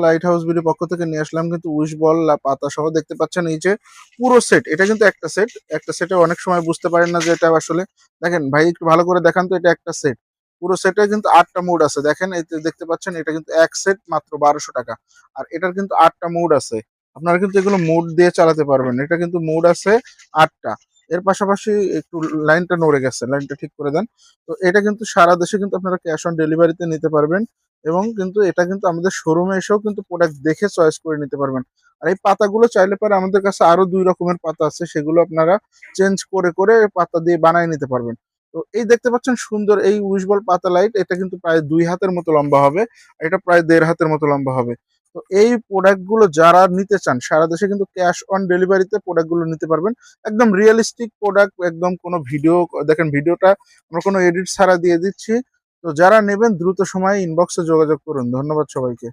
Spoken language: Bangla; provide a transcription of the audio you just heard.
লাইট হাউস বিডি পক্ষ থেকে নিয়ে আসলাম কিন্তু উইশ বল পাতা সহ দেখতে পাচ্ছেন এই যে পুরো সেট। এটা কিন্তু একটা সেটে অনেক সময় বুঝতে পারেন না যে এটা আসলে দেখেন ভাই একটু ভালো করে দেখান তো এটা একটা সেট। পুরো সেটে কিন্তু ৮টা মুড আছে। দেখেন এই যে দেখতে পাচ্ছেন এটা কিন্তু এক সেট মাত্র ১২০০ টাকা। আর এটার কিন্তু ৮টা মুড আছে। আপনারা কিন্তু এগুলো মুড দিয়ে চালাতে পারবেন। এটা কিন্তু মুড আছে ৮টা। এর পাশাপাশি একটু লাইনটা নড়ে গেছে, লাইনটা ঠিক করে দেন। তো এটা কিন্তু সারা দেশে কিন্তু আপনারা ক্যাশ অন ডেলিভারিতে নিতে পারবেন। এবং কিন্তু এটা কিন্তু আমাদের শোরুমে এসেও কিন্তু প্রোডাক্ট দেখে চয়েস করে নিতে পারবেন। আর এই পাতাগুলো চাইলে পরে আমাদের কাছে আরো ২ রকমের পাতা আছে, সেগুলো আপনারা চেঞ্জ করে পাতা দিয়ে বানায় নিতে পারবেন। তো এই দেখতে পাচ্ছেন সুন্দর এই উইশ বল পাতা লাইট, এটা কিন্তু প্রায় ২ হাতের মতো লম্বা হবে। এটা প্রায় ১.৫ হাতের মতো লম্বা হবে। তো এই প্রোডাক্ট গুলো যারা নিতে চান সারা দেশে কিন্তু ক্যাশ অন ডেলিভারিতে প্রোডাক্ট গুলো নিতে পারবেন। একদম রিয়েলিস্টিক প্রোডাক্ট, একদম কোনো ভিডিও দেখেন ভিডিওটা আমরা কোনো এডিট ছাড়া দিয়ে দিচ্ছি। তো যারা নেবেন দ্রুত সময়ে ইনবক্সে যোগাযোগ করুন। ধন্যবাদ সবাইকে।